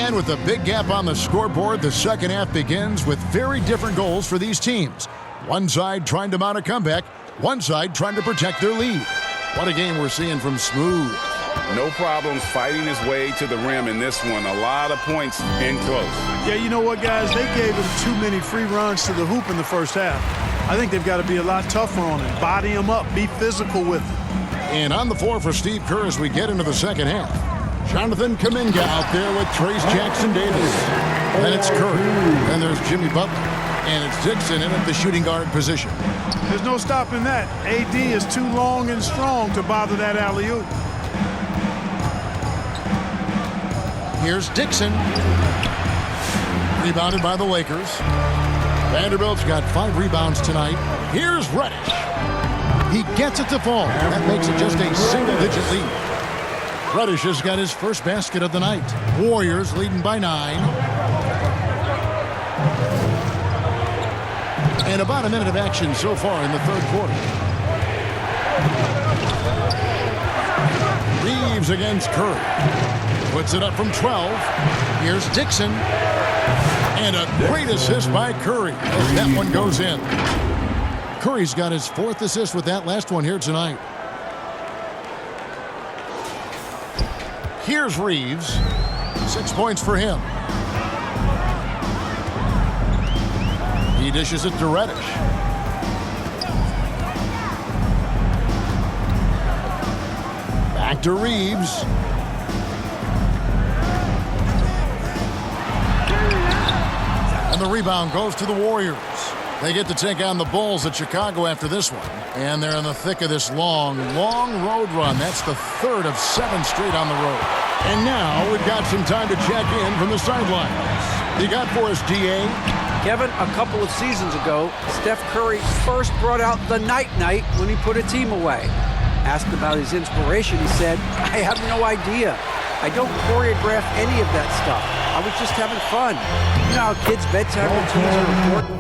And with a big gap on the scoreboard, the second half begins with very different goals for these teams. One side trying to mount a comeback, one side trying to protect their lead. What a game we're seeing from Smooth. No problems fighting his way to the rim in this one. A lot of points in close. Yeah, you know what, guys? They gave him too many free runs to the hoop in the first half. I think they've got to be a lot tougher on him. Body him up. Be physical with him. And on the floor for Steve Kerr as we get into the second half. Jonathan Kuminga out there with Trace Jackson-Davis. Then it's Curry. Then there's Jimmy Butler. And it's Dixon in at the shooting guard position. There's no stopping that. AD is too long and strong to bother that alley-oop. Here's Dixon. Rebounded by the Lakers. Vanderbilt's got 5 rebounds tonight. Here's Reddish. He gets it to fall. That makes it just a single-digit lead. Reddish has got his first basket of the night. Warriors leading by 9. And about a minute of action so far in the third quarter. Reeves against Curry. Puts it up from 12. Here's Dixon. And a great assist by Curry as that one goes in. Curry's got his 4th assist with that last one here tonight. Here's Reeves. 6 points for him. He dishes it to Reddish. Back to Reeves. And the rebound goes to the Warriors. They get to take on the Bulls at Chicago after this one. And they're in the thick of this long road run. That's the 3rd of 7 straight on the road. And now we've got some time to check in from the sidelines. You got for us, DA? Kevin, a couple of seasons ago, Steph Curry first brought out the night-night when he put a team away. Asked about his inspiration, he said, "I have no idea. I don't choreograph any of that stuff. I was just having fun." You know how kids' bedtime routines are important?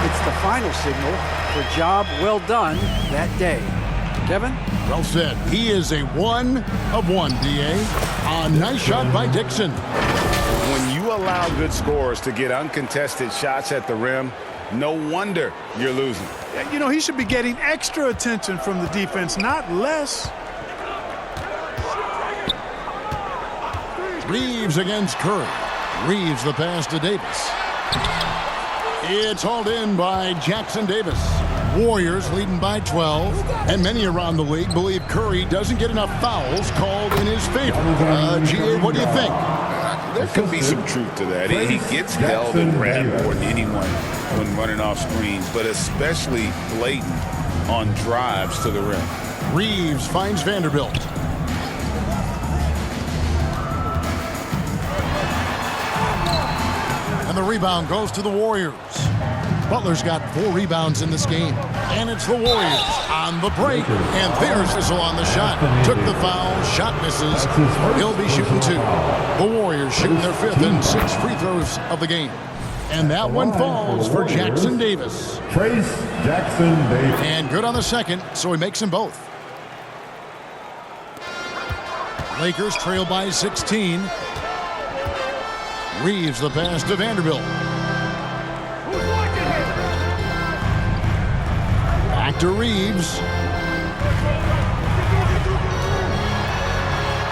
It's the final signal for a job well done that day. Kevin? Well said. He is a 1 of 1, DA. A nice shot by Dixon. When you allow good scorers to get uncontested shots at the rim, no wonder you're losing. You know, he should be getting extra attention from the defense, not less. Reeves against Curry. Reeves the pass to Davis. It's hauled in by Jackson-Davis. Warriors leading by 12. And many around the league believe Curry doesn't get enough fouls called in his favor. GA, what do you think? There could be some truth to that. He gets held and grabbed more than anyone when running off screens, but especially blatant on drives to the rim. Reeves finds Vanderbilt. And the rebound goes to the Warriors. Butler's got 4 rebounds in this game. And it's the Warriors on the break. And there's Whistle on the shot. Took the foul. Shot misses. He'll be shooting 2. The Warriors shooting their 5th and 6th free throws of the game. And that one falls for Jackson-Davis. Trace Jackson-Davis. And good on the second, so he makes them both. Lakers trail by 16. Reeves the pass to Vanderbilt. Back to Reeves.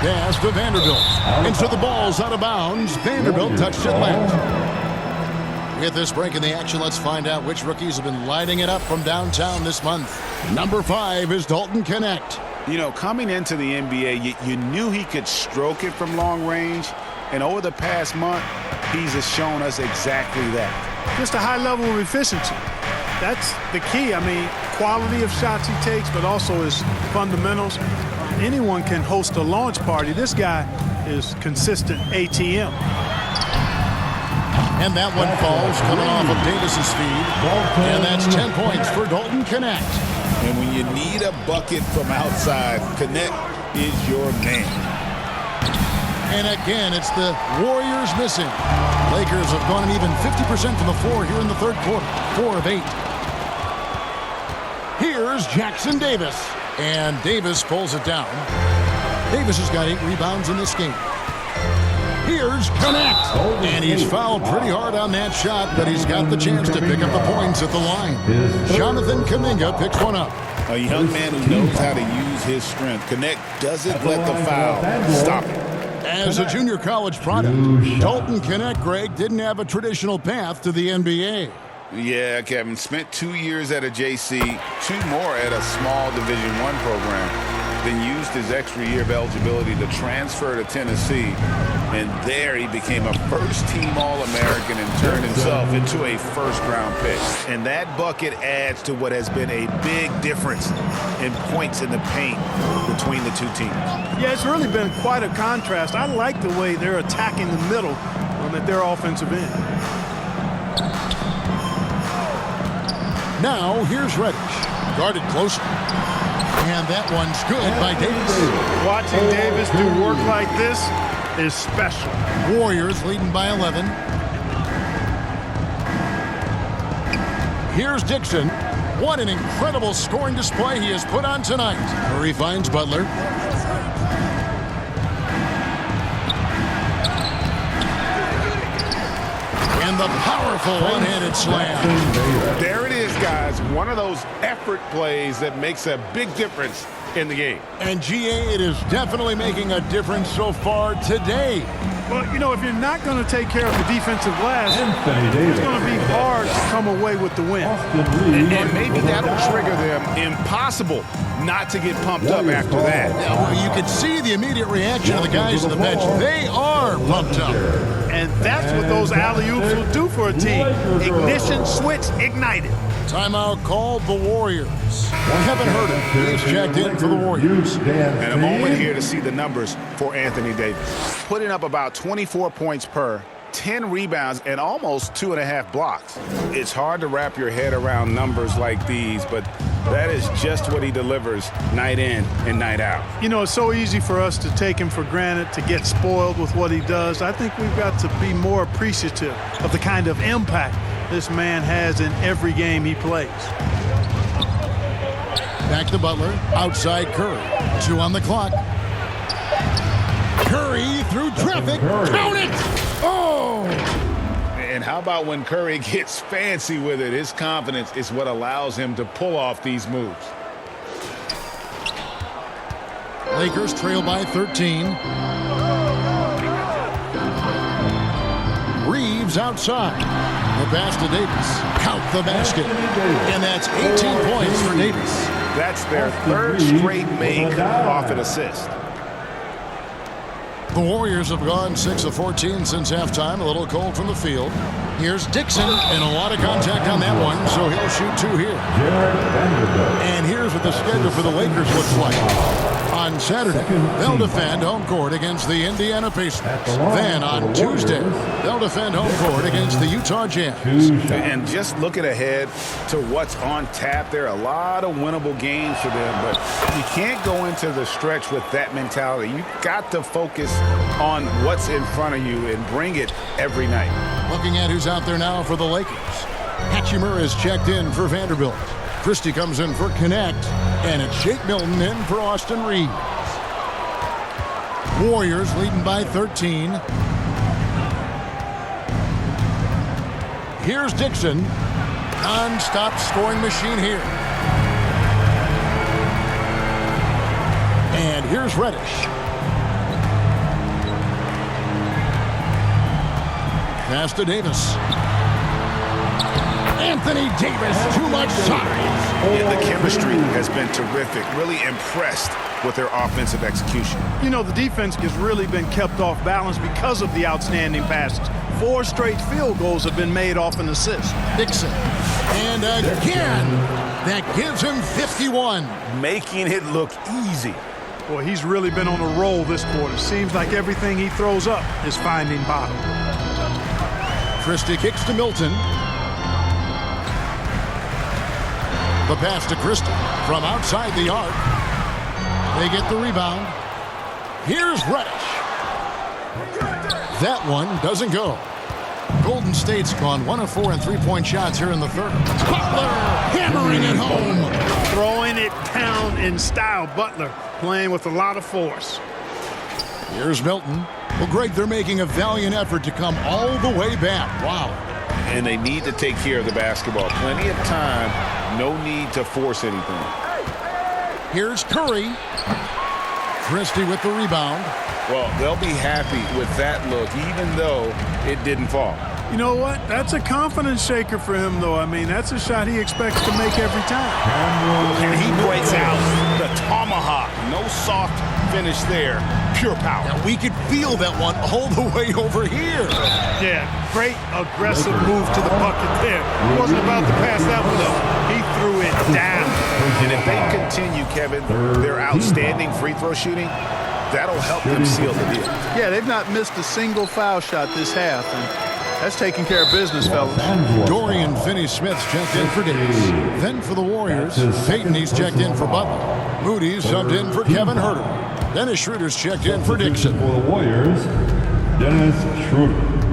Pass to Vanderbilt. And so the ball's out of bounds. Vanderbilt touched it left. With this break in the action, let's find out which rookies have been lighting it up from downtown this month. Number 5 is Dalton Connect. You know, coming into the NBA, you knew he could stroke it from long range. And over the past month, he's shown us exactly that. Just a high level of efficiency. That's the key. I mean, quality of shots he takes, but also his fundamentals. Anyone can host a launch party. This guy is consistent ATM. And that one falls coming off of Davis's feed. And that's 10 points for Dalton Connect. And when you need a bucket from outside, Connect is your man. And again, it's the Warriors missing. Lakers have gone even 50% from the floor here in the third quarter. 4 of 8. Here's Jackson-Davis. And Davis pulls it down. Davis has got 8 rebounds in this game. Here's Connect. And he's fouled pretty hard on that shot, but he's got the chance to pick up the points at the line. Jonathan Kuminga picks one up. A young man who knows how to use his strength. Connect doesn't let the foul stop him. As a junior college product, Dalton Connect, Greg, didn't have a traditional path to the NBA. Yeah, Kevin. Spent 2 years at a JC, 2 more at a small Division I program. Then used his extra year of eligibility to transfer to Tennessee. And there he became a first-team All-American and turned himself into a first-round pick. And that bucket adds to what has been a big difference in points in the paint between the two teams. Yeah, it's really been quite a contrast. I like the way they're attacking the middle at their offensive end. Now, here's Reddish. Guarded closer. And that one's good by Davis. Watching Davis do work like this is special. Warriors leading by 11. Here's Dixon. What an incredible scoring display he has put on tonight. Curry finds Butler. And the powerful one-handed slam. There it is, guys. One of those effort plays that makes a big difference in the game. And GA, it is definitely making a difference so far today. Well, you know, if you're not going to take care of the defensive glass, it's going to be hard to come away with the win. And maybe that'll trigger them. Impossible not to get pumped up after that. Yeah, well, you could see the immediate reaction of the guys on the bench. They are pumped up. And that's what those alley-oops will do for a team. Ignition switch ignited. Timeout called the Warriors. Kevin Herter is checked in for the Warriors. And a moment here to see the numbers for Anthony Davis. Putting up about 24 points per, 10 rebounds, and almost 2.5 blocks. It's hard to wrap your head around numbers like these, but that is just what he delivers night in and night out. You know, it's so easy for us to take him for granted, to get spoiled with what he does. I think we've got to be more appreciative of the kind of impact this man has in every game he plays. Back to Butler. Outside Curry. 2 on the clock. Curry through traffic. Count it! Oh! And how about when Curry gets fancy with it? His confidence is what allows him to pull off these moves. Lakers trail by 13. Reeves outside. The pass to Davis. Count the basket. And that's 18 points for Davis. That's their third straight make off an assist. The Warriors have gone 6 of 14 since halftime. A little cold from the field. Here's Dixon, and a lot of contact on that one, so he'll shoot 2 here. And here's what the schedule for the Lakers looks like. On Saturday, they'll defend home court against the Indiana Pacers. Then on Tuesday, they'll defend home court against the Utah Jazz. And just looking ahead to what's on tap, there are a lot of winnable games for them, but you can't go into the stretch with that mentality. You've got to focus on what's in front of you and bring it every night. Looking at who's out there now for the Lakers. Hatchimer is checked in for Vanderbilt. Christie comes in for Connect, and it's Shake Milton in for Austin Reeves. Warriors leading by 13. Here's Dixon. Non-stop scoring machine here. And here's Reddish. Pass to Davis. Anthony Davis, too much size. And the chemistry has been terrific. Really impressed with their offensive execution. You know, the defense has really been kept off balance because of the outstanding passes. 4 straight field goals have been made off an assist. Dixon. And again, that gives him 51. Making it look easy. Boy, he's really been on a roll this quarter. Seems like everything he throws up is finding bottom. Christie kicks to Milton. The pass to Christie from outside the arc. They get the rebound. Here's Reddish. That one doesn't go. Golden State's gone 1 of 4 in three-point shots here in the third. Butler hammering it home. Throwing it down in style. Butler playing with a lot of force. Here's Milton. Well, Greg, they're making a valiant effort to come all the way back. Wow. And they need to take care of the basketball. Plenty of time. No need to force anything. Here's Curry. Christie with the rebound. Well, they'll be happy with that look, even though it didn't fall. You know what? That's a confidence shaker for him, though. I mean, that's a shot he expects to make every time. And he breaks out the tomahawk. No soft finish there. Pure power. Now, we could feel that one all the way over here. Yeah, great aggressive move to the bucket there. He wasn't about to pass that one up. He threw it down. And if they continue, Kevin, their outstanding free throw shooting, that'll help them seal the deal. Yeah, they've not missed a single foul shot this half. And that's taking care of business, fellas. Dorian Finney-Smith's checked in for Davis. Then for the Warriors, Peyton, he's checked in for Butler. Moody's subbed in for Kevin Herter. Dennis Schroeder's checked in for Dixon. For the Warriors, Dennis Schroeder.